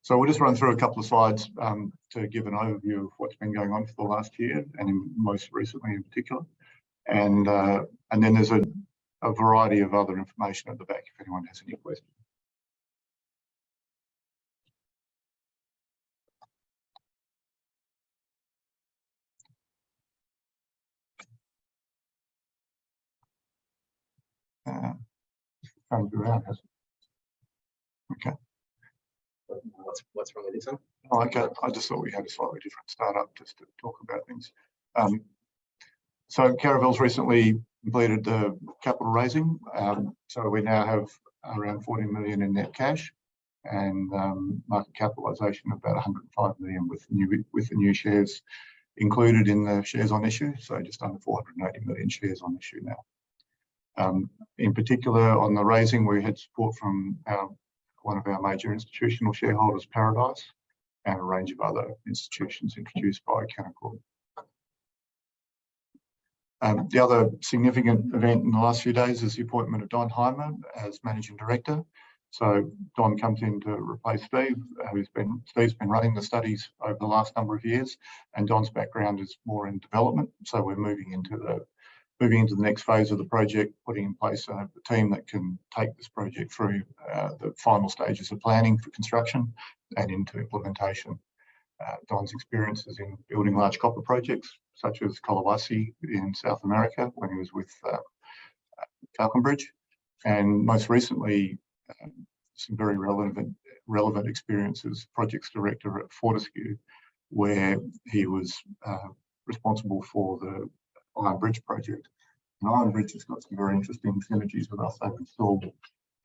So we'll just run through a couple of slides to give an overview of what's been going on for the last year, and most recently in particular. And then there's a variety of other information at the back if anyone has any questions. Okay. What's wrong with this one? Oh, okay. I just thought we had a slightly different startup just to talk about things. So Caravel's recently completed the capital raising. So we now have around 40 million in net cash and market capitalisation of about 105 million with the new shares included in the shares on issue. So just under 480 million shares on issue now. In particular, on the raising, we had support from one of our major institutional shareholders, Paradise, and a range of other institutions introduced by Canaccord. The other significant event in the last few days is the appointment of Don Heimer as Managing Director. So Don comes in to replace Steve, Steve's been running the studies over the last number of years, and Don's background is more in development. So we're moving into the next phase of the project, putting in place a team that can take this project through the final stages of planning for construction and into implementation. Don's experiences in building large copper projects, such as Collahuasi in South America when he was with Falconbridge, and most recently some very relevant experiences, projects director at Fortescue, where he was responsible for the Iron Bridge project. And Iron Bridge has got some very interesting synergies with us. They've installed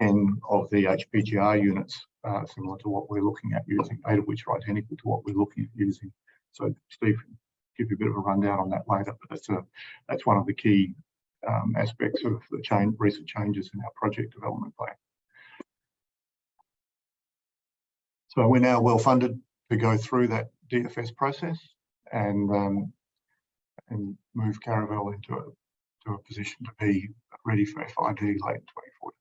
10 of the HPRG units, similar to what we're looking at using, 8 of which are identical to what we're looking at using. So Steve can give you a bit of a rundown on that later, but that's one of the key aspects of the recent changes in our project development plan. So we're now well funded to go through that DFS process and move Caravel into a position to be ready for FID late in 2040.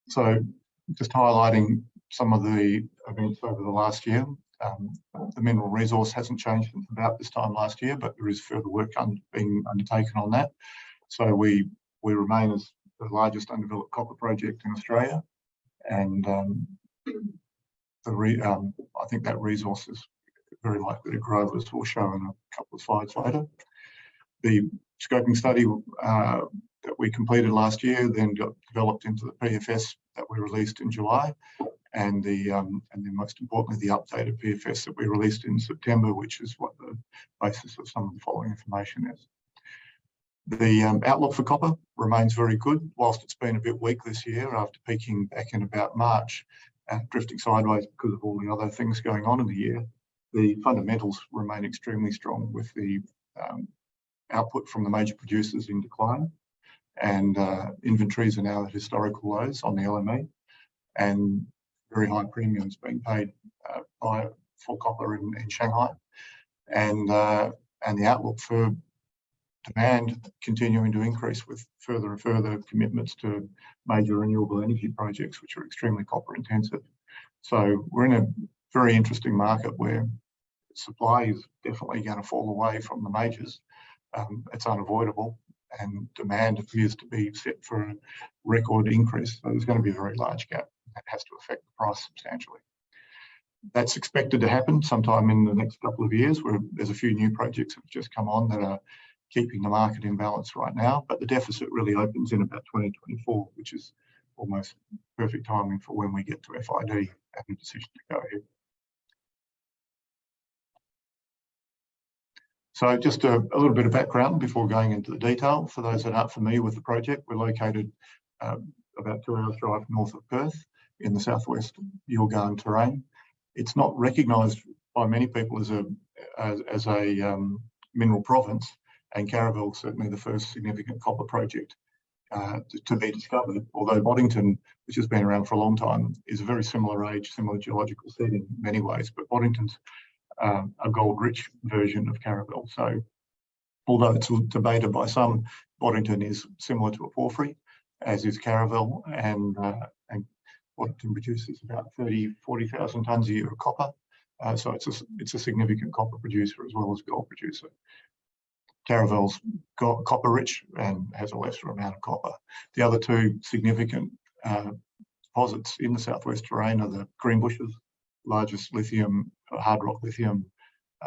So just highlighting some of the events over the last year. The mineral resource hasn't changed since about this time last year, but there is further work being undertaken on that. So we remain as the largest undeveloped copper project in Australia, and I think that resource is very likely to grow, as we'll show in a couple of slides later. The scoping study that we completed last year then got developed into the PFS that we released in July, and then most importantly the updated PFS that we released in September, which is what the basis of some of the following information is. The outlook for copper remains very good, whilst it's been a bit weak this year after peaking back in about March and drifting sideways because of all the other things going on in the year. The fundamentals remain extremely strong, with the output from the major producers in decline, and inventories are now at historical lows on the LME, and very high premiums being paid for copper in Shanghai, and the outlook for demand continuing to increase with further and further commitments to major renewable energy projects, which are extremely copper intensive. So we're in a very interesting market where supply is definitely going to fall away from the majors. It's unavoidable, and demand appears to be set for a record increase. So there's going to be a very large gap that has to affect the price substantially. That's expected to happen sometime in the next couple of years, where there's a few new projects that have just come on that are keeping the market in balance right now, but the deficit really opens in about 2024, which is almost perfect timing for when we get to FID and the decision to go ahead. So just a little bit of background before going into the detail. For those that aren't familiar with the project, we're located about 2 hours drive north of Perth in the southwest YILGARN terrain. It's not recognised by many people as a mineral province, and Caravel is certainly the first significant copper project to be discovered, although Boddington, which has been around for a long time, is a very similar age, similar geological setting in many ways, but Boddington's a gold-rich version of Caravel. So although it's debated by some, Boddington is similar to a porphyry, as is Caravel, and Audington produces about 40,000 tonnes a year of copper. So it's a significant copper producer as well as gold producer. Caravel's got copper rich and has a lesser amount of copper. The other two significant deposits in the southwest terrane are the Greenbushes, largest lithium, hard rock lithium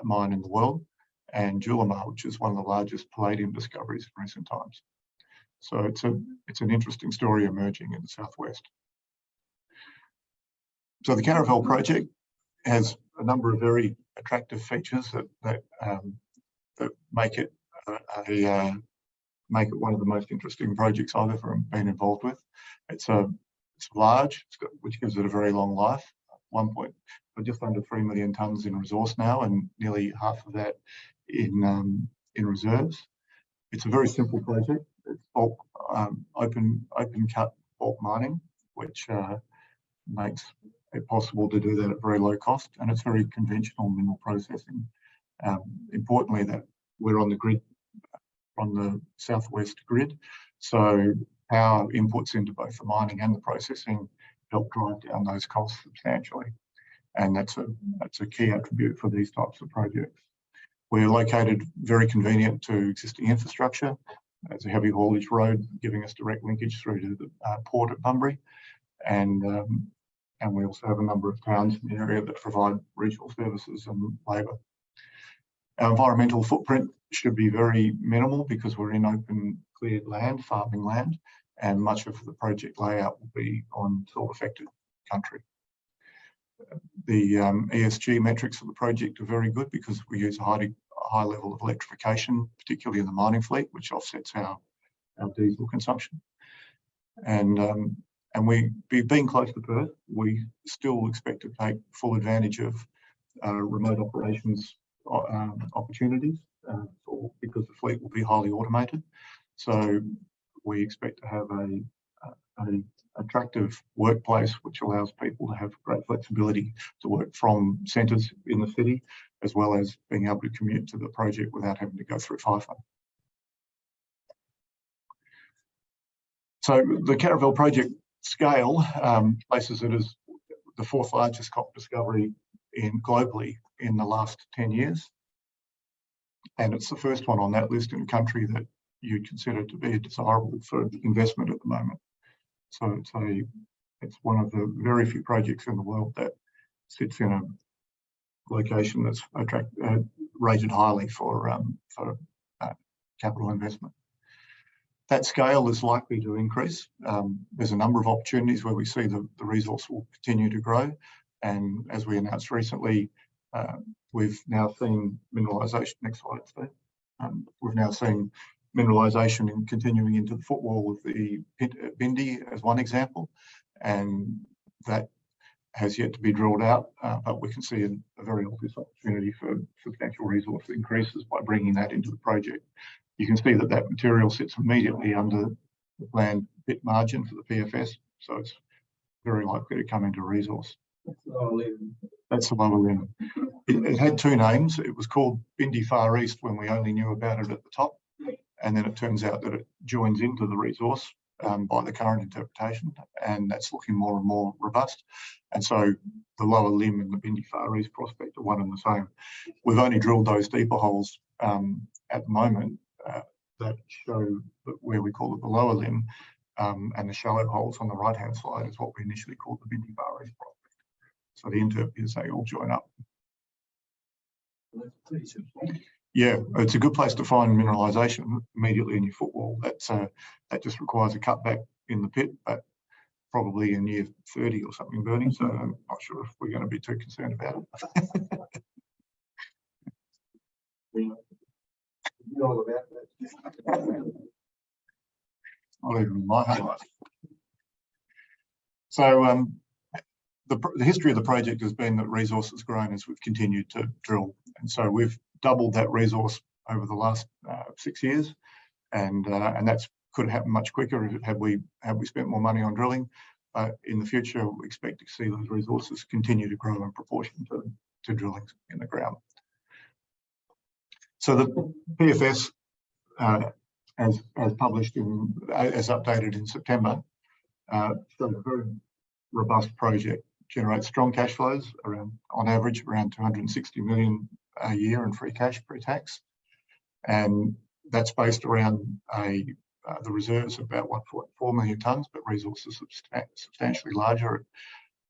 mine in the world, and Julimar, which is one of the largest palladium discoveries in recent times. So it's an interesting story emerging in the southwest. So the Caravel project has a number of very attractive features that make it one of the most interesting projects I've ever been involved with. It's large, which gives it a very long life. Just under 3 million tonnes in resource now, and nearly half of that in reserves. It's a very simple project. It's bulk, open cut bulk mining, which makes it possible to do that at very low cost, and it's very conventional mineral processing. Importantly, that we're on the grid, on the southwest grid, so power inputs into both the mining and the processing help drive down those costs substantially, and that's a key attribute for these types of projects. We're located very convenient to existing infrastructure. There's a heavy haulage road giving us direct linkage through to the port at Bunbury, and we also have a number of towns in the area that provide regional services and labour. Our environmental footprint should be very minimal because we're in open cleared land, farming land, and much of the project layout will be on soil affected country. The ESG metrics of the project are very good because we use a high level of electrification, particularly in the mining fleet, which offsets our diesel consumption. And we, being close to Perth, we still expect to take full advantage of remote operations opportunities because the fleet will be highly automated. So we expect to have an attractive workplace which allows people to have great flexibility to work from centres in the city, as well as being able to commute to the project without having to go through FIFO. So the Caravel project scale places it as the 4th largest copper discovery globally in the last 10 years. And it's the first one on that list in a country that you consider to be desirable for investment at the moment. So it's one of the very few projects in the world that sits in a location that's rated highly for capital investment. That scale is likely to increase. There's a number of opportunities where we see the resource will continue to grow. And as we announced recently, we've now seen mineralisation. Next slide, Steve. We've now seen mineralisation continuing into the footwall of the Bindi as one example, and that has yet to be drilled out, but we can see a very obvious opportunity for substantial resource increases by bringing that into the project. You can see that material sits immediately under the planned pit margin for the PFS, so it's very likely to come into resource. That's the lower limb. It had two names. It was called Bindi Far East when we only knew about it at the top, and then it turns out that it joins into the resource by the current interpretation, and that's looking more and more robust. And so the lower limb and the Bindi Far East prospect are one and the same. We've only drilled those deeper holes at the moment that show where we call it the lower limb, and the shallow holes on the right-hand side is what we initially called the Bindi Far East prospect. So the interp is they all join up. Yeah, it's a good place to find mineralisation immediately in your footwall. That just requires a cutback in the pit, but probably in year 30 or something, Bernie. So I'm not sure if we're going to be too concerned about it. All about that. Not even my highlight. So the history of the project has been that resource has grown as we've continued to drill, and so we've doubled that resource over the last 6 years, and that's could have happened much quicker had we spent more money on drilling. In the future, we expect to see those resources continue to grow in proportion to drilling in the ground. So the PFS, as published as updated in September, showed a very robust project, generates strong cash flows on average around 260 million a year in free cash pre-tax, and that's based around the reserves of about 1.4 million tonnes, but resources substantially larger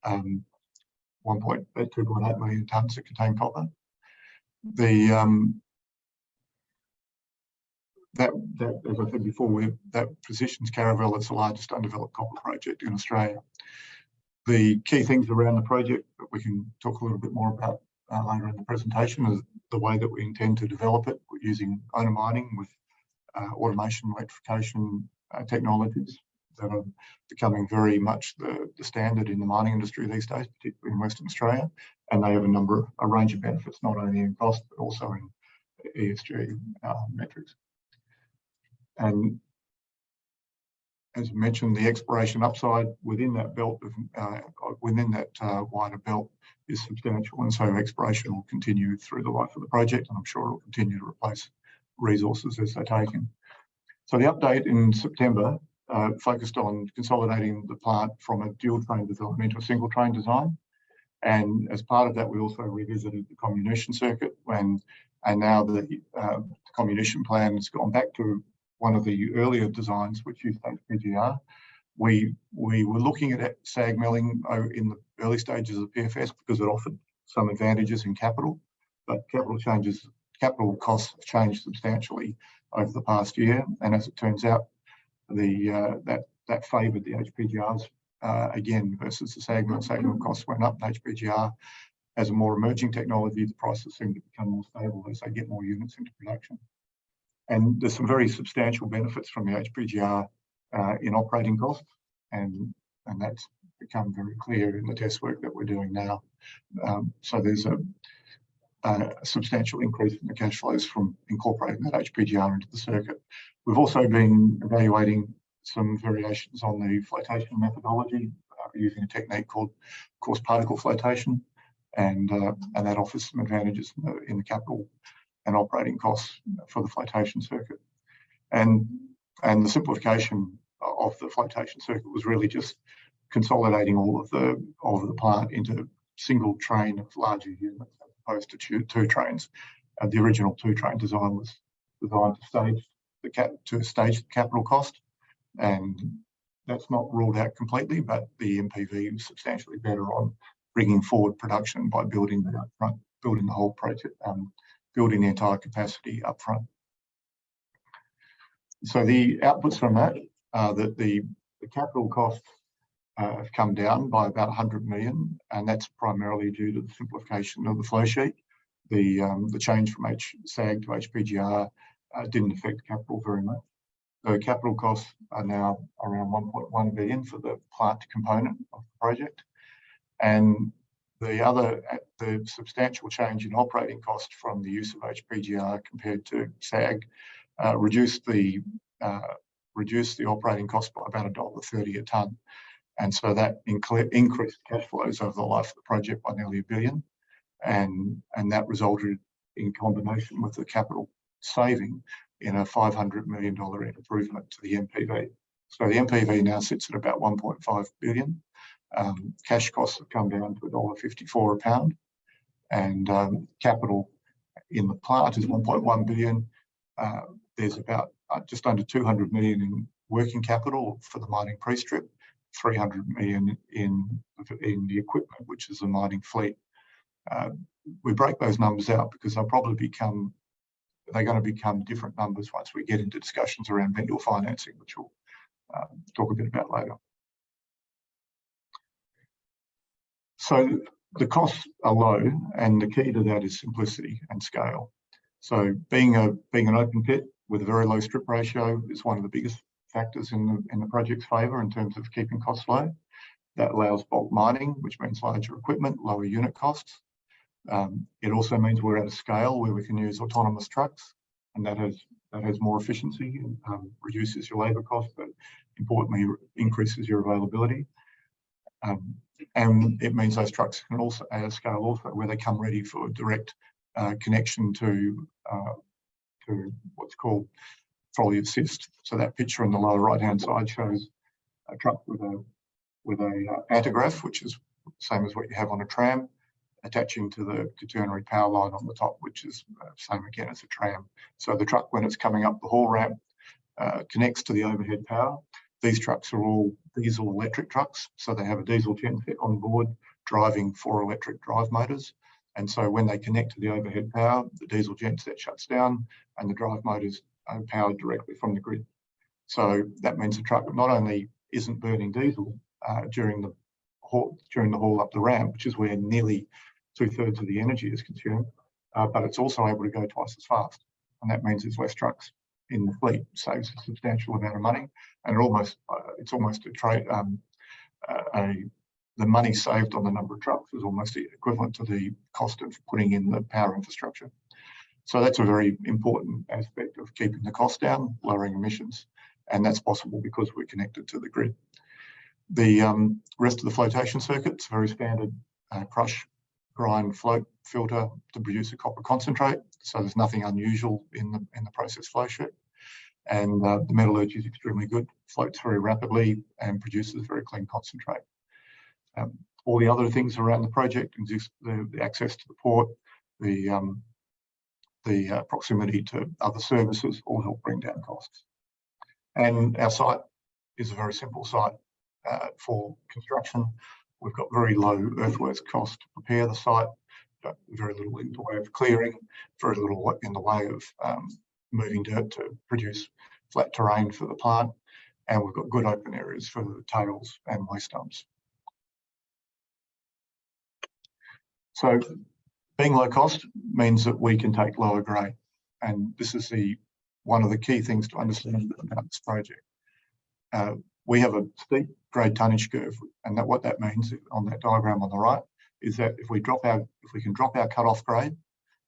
at 2.8 million tonnes that contain copper. That, as I said before, that positions Caravel as the largest undeveloped copper project in Australia. The key things around the project that we can talk a little bit more about later in the presentation is the way that we intend to develop it. We're using owner mining with automation, electrification technologies that are becoming very much the standard in the mining industry these days, particularly in Western Australia. And they have a range of benefits, not only in cost, but also in ESG metrics. And as mentioned, the exploration upside within that belt, within that wider belt, is substantial, and so exploration will continue through the life of the project, and I'm sure it will continue to replace resources as they're taken. So the update in September focused on consolidating the plant from a dual train design into a single train design, and as part of that, we also revisited the comminution circuit, and now the comminution plan has gone back to one of the earlier designs, which used HPGR. We were looking at SAG milling in the early stages of PFS because it offered some advantages in capital, but capital costs have changed substantially over the past year, and as it turns out, that favoured the HPGRs again versus the SAG mill. SAG mill costs went up. HPGR, as a more emerging technology, the prices seem to become more stable as they get more units into production. And there's some very substantial benefits from the HPGR in operating costs, and that's become very clear in the test work that we're doing now. So there's a substantial increase in the cash flows from incorporating that HPGR into the circuit. We've also been evaluating some variations on the flotation methodology using a technique called coarse particle flotation, and that offers some advantages in the capital and operating costs for the flotation circuit. And the simplification of the flotation circuit was really just consolidating all of the plant into a single train of larger units as opposed to two trains. The original two-train design was designed to stage the capital cost, and that's not ruled out completely, but the MPV is substantially better on bringing forward production by building that up front, building the whole project, building the entire capacity up front. So the outputs from that are that the capital costs have come down by about 100 million, and that's primarily due to the simplification of the flow sheet. The change from SAG to HPGR didn't affect capital very much. The capital costs are now around 1.1 billion for the plant component of the project, and the substantial change in operating cost from the use of HPGR compared to SAG reduced the operating cost by about $1.30 a tonne, and so that increased cash flows over the life of the project by nearly $1 billion, and that resulted in combination with the capital saving in a $500 million improvement to the MPV. So the MPV now sits at about 1.5 billion. Cash costs have come down to $1.54 a pound, and capital in the plant is 1.1 billion. There's about just under 200 million in working capital for the mining pre-strip, 300 million in the equipment, which is the mining fleet. We break those numbers out because they're going to become different numbers once we get into discussions around vendor financing, which we'll talk a bit about later. So the costs are low, and the key to that is simplicity and scale. So being an open pit with a very low strip ratio is one of the biggest factors in the project's favour in terms of keeping costs low. That allows bulk mining, which means larger equipment, lower unit costs. It also means we're at a scale where we can use autonomous trucks, and that has more efficiency, reduces your labour costs, but importantly increases your availability. And it means those trucks can also, at a scale also, where they come ready for direct connection to what's called trolley assist. So that picture on the lower right-hand side shows a truck with a with a pantograph, which is the same as what you have on a tram, attaching to the quaternary power line on the top, which is same again as a tram. So the truck, when it's coming up the haul ramp, connects to the overhead power. These trucks are all diesel electric trucks, so they have a diesel genset on board driving 4 electric drive motors. And so when they connect to the overhead power, the diesel genset shuts down and the drive motors are powered directly from the grid. So that means the truck not only isn't burning diesel during the haul up the ramp, which is where nearly 2/3 of the energy is consumed, but it's also able to go twice as fast. And that means there's less trucks in the fleet, saves a substantial amount of money, and it's almost a trade. The money saved on the number of trucks is almost equivalent to the cost of putting in the power infrastructure. So that's a very important aspect of keeping the cost down, lowering emissions, and that's possible because we're connected to the grid. The rest of the flotation circuit's very standard crush, grind, float filter to produce a copper concentrate. So there's nothing unusual in the process flow sheet. And the metallurgy is extremely good, floats very rapidly and produces very clean concentrate. All the other things around the project, the access to the port, the proximity to other services, all help bring down costs. And our site is a very simple site for construction. We've got very low earthworks cost to prepare the site, but very little in the way of clearing, very little in the way of moving dirt to produce flat terrain for the plant. And we've got good open areas for the tails and waste dumps. So being low cost means that we can take lower grade. And this is one of the key things to understand about this project. We have a steep grade tonnage curve, and what that means on that diagram on the right is that if we can drop our cut-off grade,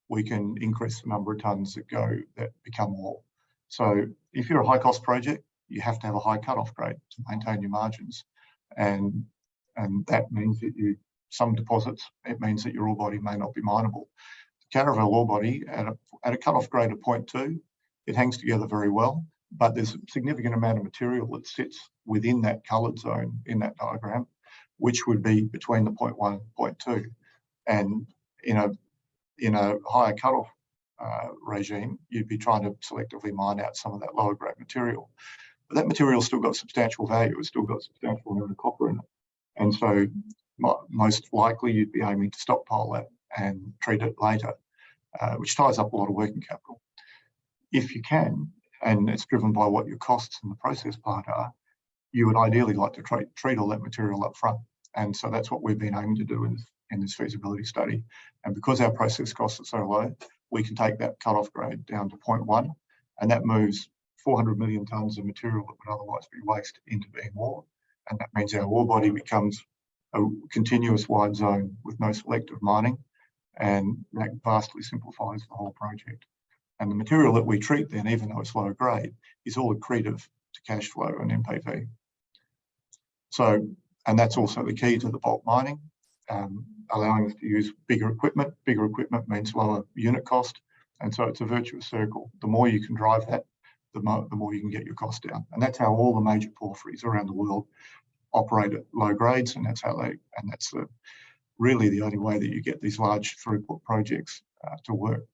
we can increase the number of tonnes that become ore. So if you're a high-cost project, you have to have a high cut-off grade to maintain your margins, and that means that some deposits, it means that your ore body may not be mineable. The Caravel ore body at a cut-off grade of 0.2, it hangs together very well, but there's a significant amount of material that sits within that coloured zone in that diagram, which would be between the 0.1 and 0.2. And in a higher cut-off regime, you'd be trying to selectively mine out some of that lower grade material. But that material's still got substantial value. It's still got substantial amount of copper in it. And so most likely you'd be aiming to stockpile that and treat it later, which ties up a lot of working capital. If you can, and it's driven by what your costs in the process part are, you would ideally like to treat all that material up front. And so that's what we've been aiming to do in this feasibility study. And because our process costs are so low, we can take that cut-off grade down to 0.1, and that moves 400 million tonnes of material that would otherwise be waste into being ore. And that means our ore body becomes a continuous wide zone with no selective mining, and that vastly simplifies the whole project. And the material that we treat then, even though it's low grade, is all accretive to cash flow and NPV. So, and that's also the key to the bulk mining, allowing us to use bigger equipment. Bigger equipment means lower unit cost, and so it's a virtuous circle. The more you can drive that, the more you can get your cost down. And that's how all the major porphyries around the world operate at low grades, and that's really the only way that you get these large throughput projects to work.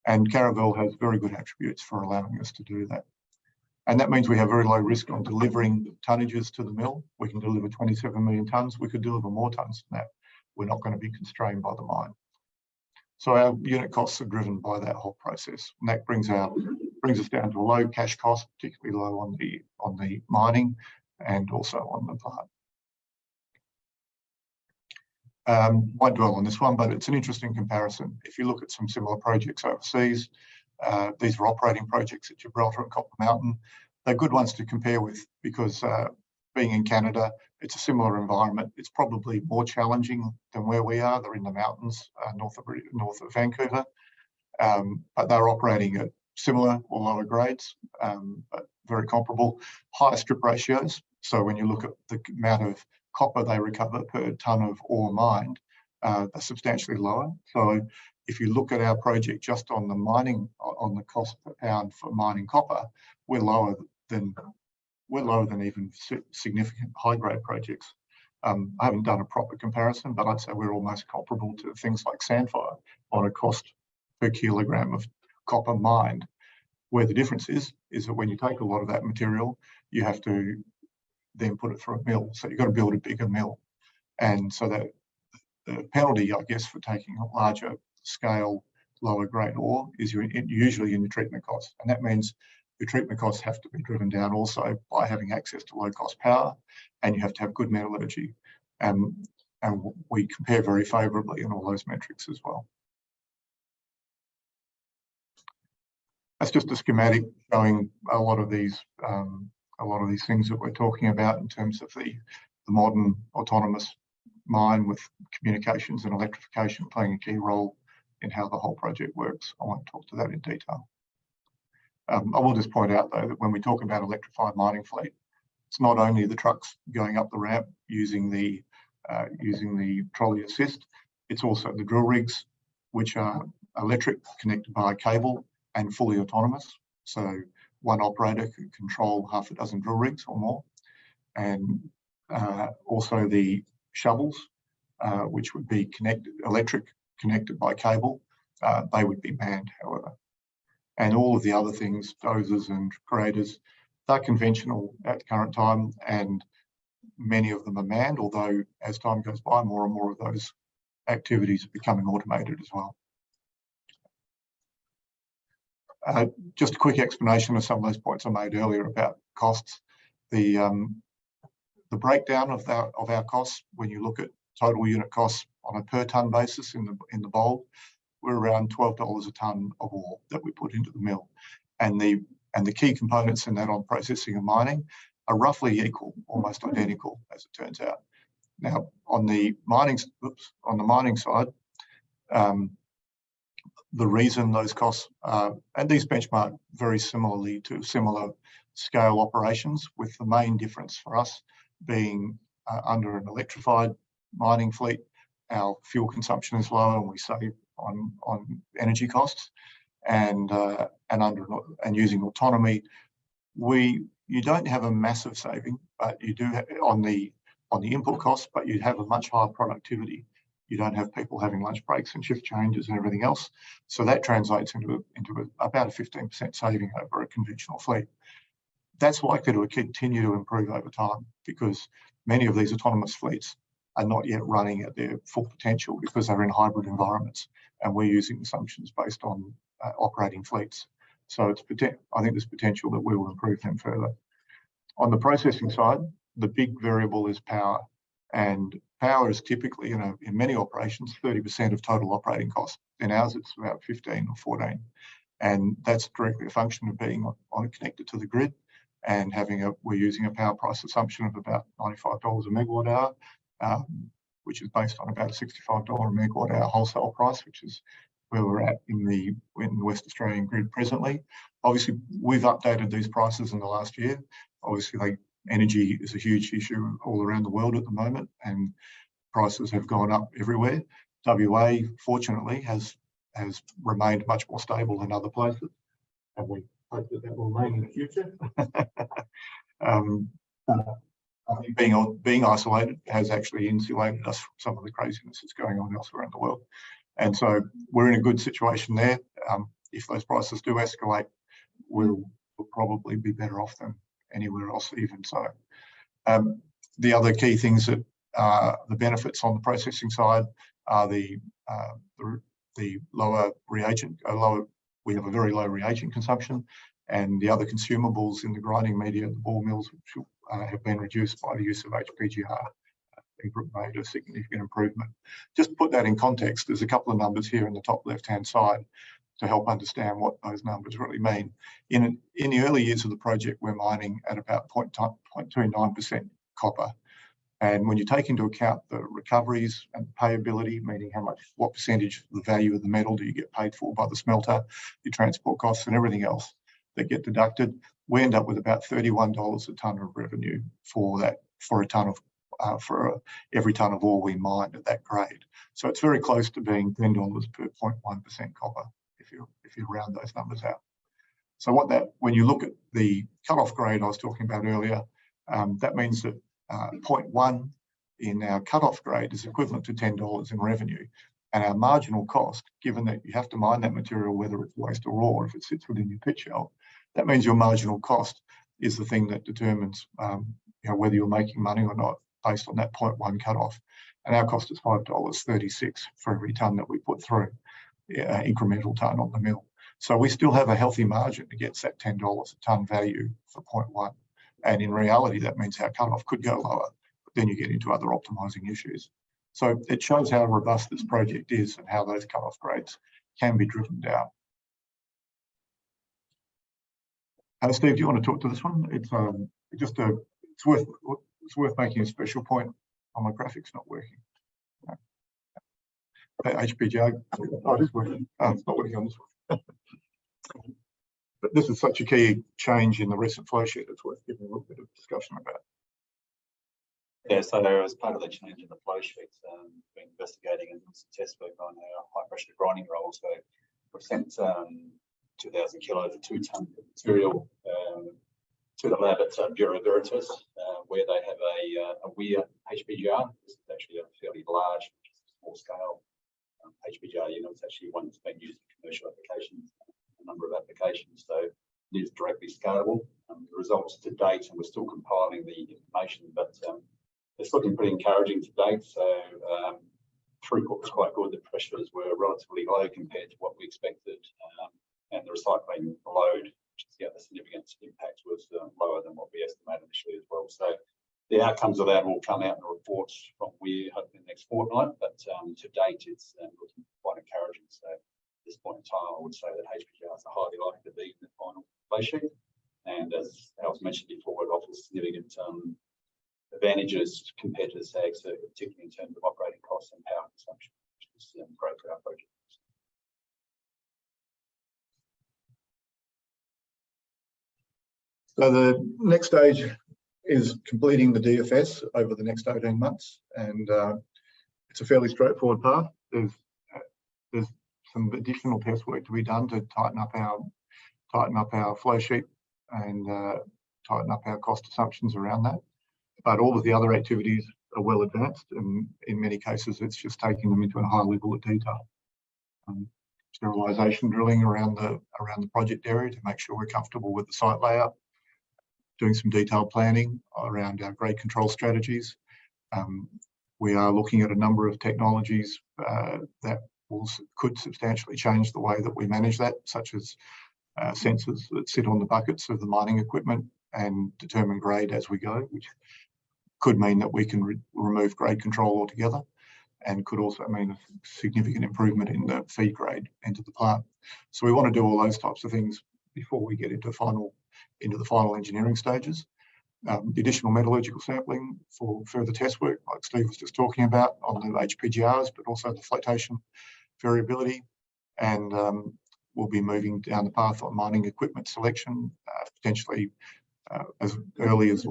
And Caravel has very good attributes for allowing us to do that. And that means we have very low risk on delivering tonnages to the mill. We can deliver 27 million tonnes. We could deliver more tonnes than that. We're not going to be constrained by the mine. So our unit costs are driven by that whole process. And that brings us down to a low cash cost, particularly low on the mining and also on the plant. Won't dwell on this one, but it's an interesting comparison. If you look at some similar projects overseas, these are operating projects at Gibraltar and Copper Mountain. They're good ones to compare with because being in Canada, it's a similar environment. It's probably more challenging than where we are. They're in the mountains north of Vancouver, but they're operating at similar or lower grades, but very comparable. Higher strip ratios. So when you look at the amount of copper they recover per tonne of ore mined, they're substantially lower. So if you look at our project just on the mining, on the cost per pound for mining copper, we're lower than even significant high-grade projects I haven't done a proper comparison, but I'd say we're almost comparable to things like Sandfire on a cost per kilogram of copper mined. Where the difference is that when you take a lot of that material, you have to then put it through a mill. So you've got to build a bigger mill. And so that the penalty, I guess, for taking a larger scale, lower grade ore is usually in your treatment costs. And that means your treatment costs have to be driven down also by having access to low cost power, and you have to have good metallurgy. And we compare very favorably in all those metrics as well. That's just a schematic showing a lot of these things that we're talking about in terms of the modern autonomous mine, with communications and electrification playing a key role in how the whole project works. I won't talk to that in detail. I will just point out, though, that when we talk about electrified mining fleet, it's not only the trucks going up the ramp using the trolley assist, it's also the drill rigs, which are electric, connected by a cable, and fully autonomous. So one operator can control half a dozen drill rigs or more. And also the shovels, which would be electric, connected by cable. They would be manned, however. And all of the other things, dozers and graders, they're conventional at the current time, and many of them are manned, although as time goes by, more and more of those activities are becoming automated as well. Just a quick explanation of some of those points I made earlier about costs. The breakdown of our costs, when you look at total unit costs on a per tonne basis in the bold, we're around $12 a tonne of ore that we put into the mill, and the key components in that on processing and mining are roughly equal, almost identical, as it turns out. Now, on the mining side, the reason those costs and these benchmark very similarly to similar scale operations, with the main difference for us being under an electrified mining fleet, our fuel consumption is lower and we save on energy costs, and using autonomy, you don't have a massive saving, but you do have on the input costs, but you have a much higher productivity. You don't have people having lunch breaks and shift changes and everything else. So that translates into about a 15% saving over a conventional fleet. That's likely to continue to improve over time, because many of these autonomous fleets are not yet running at their full potential because they're in hybrid environments, and we're using assumptions based on operating fleets. So I think there's potential that we will improve them further. On the processing side, the big variable is power, and power is typically, in many operations, 30% of total operating costs. In ours, it's about 15 or 14, and that's directly a function of being connected to the grid and we're using a power price assumption of about $95 a megawatt hour, which is based on about a $65 a megawatt hour wholesale price, which is where we're at in the West Australian grid presently. Obviously, we've updated these prices in the last year. Obviously, energy is a huge issue all around the world at the moment, and prices have gone up everywhere. WA, fortunately, has remained much more stable than other places, and we hope that will remain in the future. I think being isolated has actually insulated us from some of the craziness that's going on elsewhere in the world. And so we're in a good situation there. If those prices do escalate, we'll probably be better off than anywhere else, even so. The other key things that the benefits on the processing side are the lower reagent, we have a very low reagent consumption, and the other consumables in the grinding media, the ball mills, which have been reduced by the use of HPRG, made a significant improvement. Just to put that in context, there's a couple of numbers here in the top left-hand side to help understand what those numbers really mean. In the early years of the project, we're mining at about 0.29% copper. And when you take into account the recoveries and payability, meaning what percentage of the value of the metal do you get paid for by the smelter, your transport costs and everything else that get deducted, we end up with about $31 a tonne of revenue for every tonne of ore we mine at that grade. So it's very close to being $10 per 0.1% copper if you round those numbers out. So when you look at the cut-off grade I was talking about earlier, that means that 0.1 in our cut-off grade is equivalent to $10 in revenue. And our marginal cost, given that you have to mine that material, whether it's waste or raw, if it sits within your pit shell, that means your marginal cost is the thing that determines whether you're making money or not based on that 0.1 cut-off. And our cost is $5.36 for every tonne that we put through, incremental tonne on the mill. So we still have a healthy margin against that $10 a tonne value for 0.1. And in reality, that means our cut-off could go lower, but then you get into other optimising issues. So it shows how robust this project is and how those cut-off grades can be driven down. Steve, do you want to talk to this one? It's worth making a special point. On my graphics not working. No. HPRG. Oh, it is working. Oh, it's not working on this one. But this is such a key change in the recent flow sheet. It's worth giving a little bit of discussion about. Yeah, so as part of the change in the flow sheet, we're investigating and doing some test work on our high pressure grinding roll. So we've sent 2,000 kilos of 2-tonne material to the lab at Bureau Veritas, where they have a weir HPGR. This is actually a fairly large, small scale HPGR unit. It's actually one that's been used in commercial applications, a number of applications. So it is directly scalable. The results to date, and we're still compiling the information, but it's looking pretty encouraging to date. So throughput was quite good. The pressures were relatively low compared to what we expected, and the recycling load, which is the other significant impact, was lower than what we estimated initially as well. So the outcomes of that will come out in the reports from weir hopefully the next fortnight, but to date it's looking quite encouraging. So at this point in time, I would say that HPGRs are highly likely to be in the final flow sheet, and as Al's mentioned before, it offers significant advantages compared to the SAG circuit, particularly in terms of operating costs and power consumption, which is great for our project. So the next stage is completing the DFS over the next 18 months, and it's a fairly straightforward path. There's some additional test work to be done to tighten up our flow sheet and tighten up our cost assumptions around that. But all of the other activities are well advanced, and in many cases, it's just taking them into a high level of detail. Sterilisation drilling around the project area to make sure we're comfortable with the site layout. Doing some detailed planning around our grade control strategies. We are looking at a number of technologies that could substantially change the way that we manage that, such as sensors that sit on the buckets of the mining equipment and determine grade as we go, which could mean that we can remove grade control altogether, and could also mean a significant improvement in the feed grade into the plant. So we want to do all those types of things before we get into the final engineering stages. The additional metallurgical sampling for further test work, like Steve was just talking about on the HPGRs, but also the flotation variability. And we'll be moving down the path on mining equipment selection, potentially as early as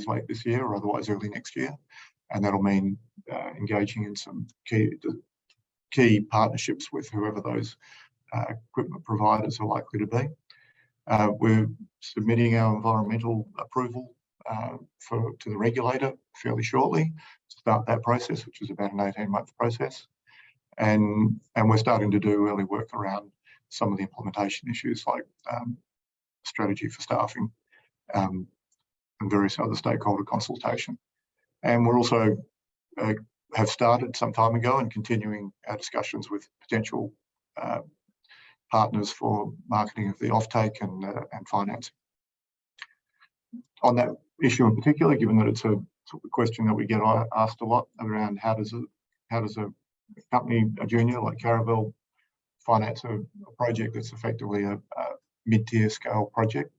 late this year, or otherwise early next year. And that'll mean engaging in some key partnerships with whoever those equipment providers are likely to be. We're submitting our environmental approval to the regulator fairly shortly to start that process, which is about an 18-month process. And we're starting to do early work around some of the implementation issues like strategy for staffing and various other stakeholder consultation. And we're also have started some time ago and continuing our discussions with potential partners for marketing of the offtake and financing. On that issue in particular, given that it's a question that we get asked a lot around how does a company, a junior like Caravel, finance a project that's effectively a mid-tier scale project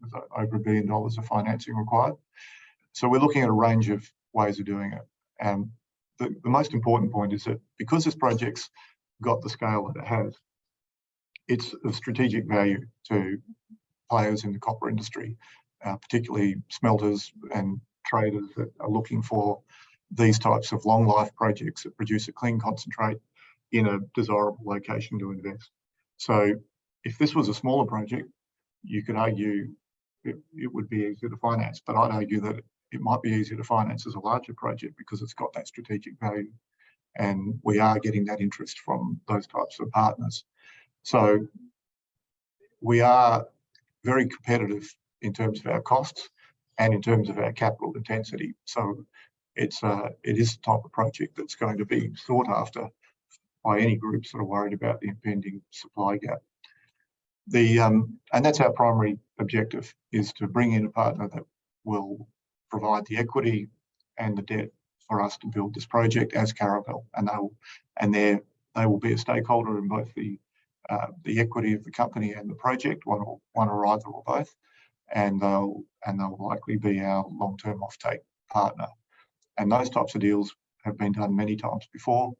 with over $1 billion of financing required. So we're looking at a range of ways of doing it. And the most important point is that because this project's got the scale that it has, it's of strategic value to players in the copper industry, particularly smelters and traders that are looking for these types of long life projects that produce a clean concentrate in a desirable location to invest. So if this was a smaller project, you could argue it would be easier to finance, but I'd argue that it might be easier to finance as a larger project because it's got that strategic value. And we are getting that interest from those types of partners. So we are very competitive in terms of our costs and in terms of our capital intensity. So it is the type of project that's going to be sought after by any groups that are worried about the impending supply gap. And that's our primary objective, is to bring in a partner that will provide the equity and the debt for us to build this project as Caravel, and they will be a stakeholder in both the equity of the company and the project, one or either or both, and they'll likely be our long-term offtake partner. And those types of deals have been done many times before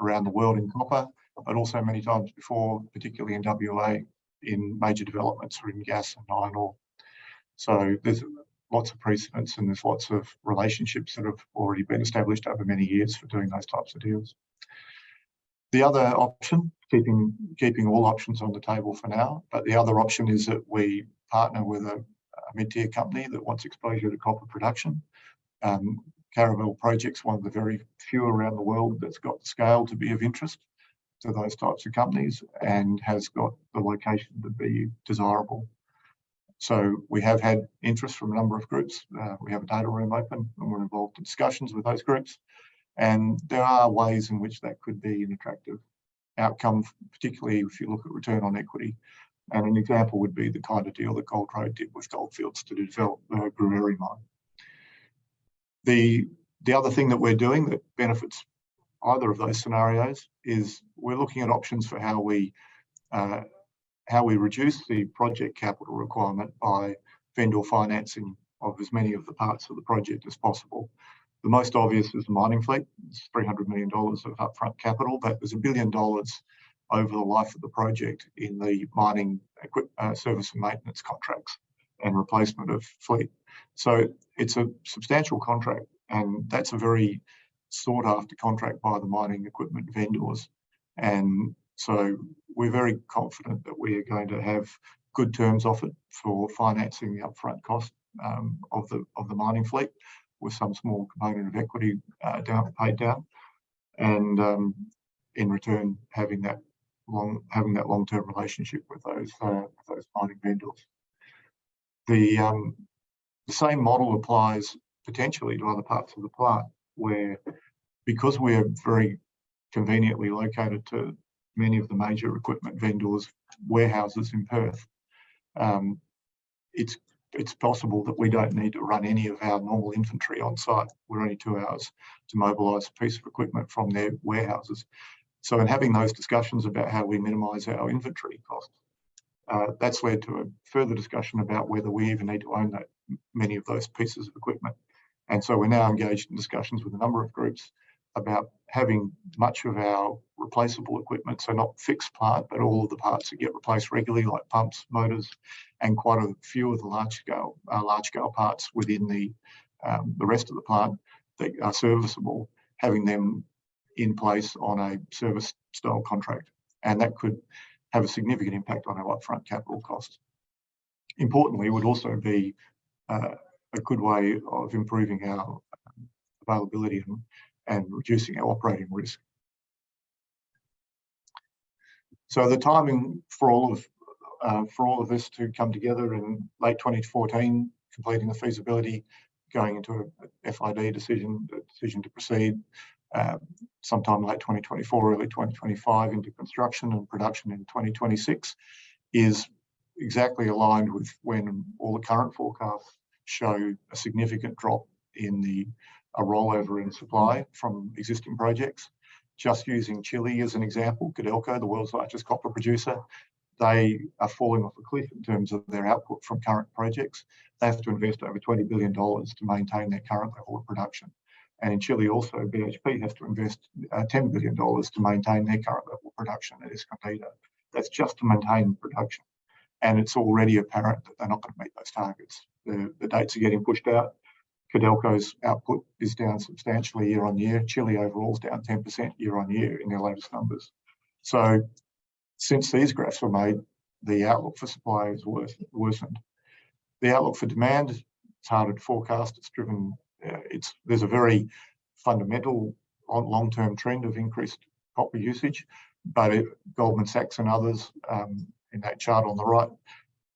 around the world in copper, but also many times before, particularly in WA, in major developments or in gas and iron ore. So there's lots of precedents and there's lots of relationships that have already been established over many years for doing those types of deals. The other option, keeping all options on the table for now, but the other option is that we partner with a mid-tier company that wants exposure to copper production. Caravel Project's one of the very few around the world that's got the scale to be of interest to those types of companies and has got the location to be desirable. So we have had interest from a number of groups. We have a data room open and we're involved in discussions with those groups. And there are ways in which that could be an attractive outcome, particularly if you look at return on equity. And an example would be the kind of deal that Gold Road did with Goldfields to develop the Gruyere mine. The other thing that we're doing that benefits either of those scenarios is we're looking at options for how we reduce the project capital requirement by vendor financing of as many of the parts of the project as possible. The most obvious is the mining fleet. It's $300 million of upfront capital, but there's $1 billion over the life of the project in the mining service and maintenance contracts and replacement of fleet. So it's a substantial contract, and that's a very sought after contract by the mining equipment vendors. And so we're very confident that we are going to have good terms offered for financing the upfront cost of the mining fleet, with some small component of equity paid down, and in return having that long-term relationship with those mining vendors. The same model applies potentially to other parts of the plant, where because we're very conveniently located to many of the major equipment vendors' warehouses in Perth, it's possible that we don't need to run any of our normal inventory on site. We're only 2 hours to mobilise a piece of equipment from their warehouses. So in having those discussions about how we minimise our inventory costs, that's led to a further discussion about whether we even need to own many of those pieces of equipment. And so we're now engaged in discussions with a number of groups about having much of our replaceable equipment, so not fixed plant, but all of the parts that get replaced regularly, like pumps, motors, and quite a few of the large scale parts within the rest of the plant that are serviceable, having them in place on a service style contract. And that could have a significant impact on our upfront capital costs. Importantly, it would also be a good way of improving our availability and reducing our operating risk. So the timing for all of this to come together in late 2014, completing the feasibility, going into a FID decision to proceed, sometime late 2024, early 2025 into construction and production in 2026, is exactly aligned with when all the current forecasts show a significant drop in a rollover in supply from existing projects. Just using Chile as an example, Codelco, the world's largest copper producer, they are falling off a cliff in terms of their output from current projects. They have to invest over $20 billion to maintain their current level of production. And in Chile also, BHP has to invest $10 billion to maintain their current level of production at Escondida. That's just to maintain production. And it's already apparent that they're not going to meet those targets. The dates are getting pushed out. Codelco's output is down substantially year on year. Chile overall is down 10% year on year in their latest numbers. So since these graphs were made, the outlook for supply has worsened. The outlook for demand it's harder to forecast. It's driven. There's a very fundamental long-term trend of increased copper usage, but Goldman Sachs and others in that chart on the right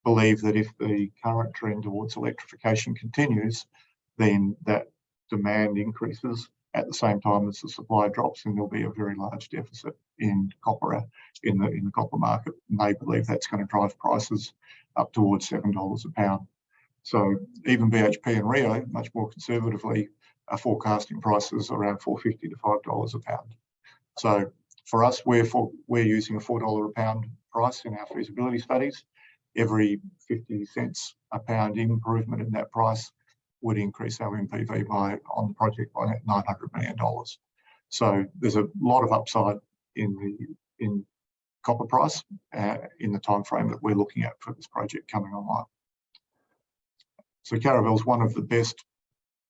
believe that if the current trend towards electrification continues, then that demand increases at the same time as the supply drops, and there'll be a very large deficit in copper in the copper market. And they believe that's going to drive prices up towards $7 a pound. So even BHP and Rio, much more conservatively, are forecasting prices around $4.50 to $5 a pound. So for us, we're using a $4 a pound price in our feasibility studies. Every 50 cents a pound improvement in that price would increase our NPV on the project by $900 million. So there's a lot of upside in copper price in the time frame that we're looking at for this project coming online. So Caravel is one of the best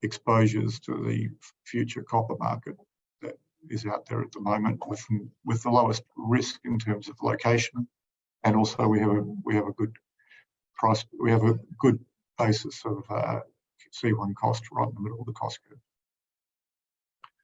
exposures to the future copper market that is out there at the moment, with the lowest risk in terms of location, and also we have a good price. We have a good basis of C1 cost right in the middle of the cost curve.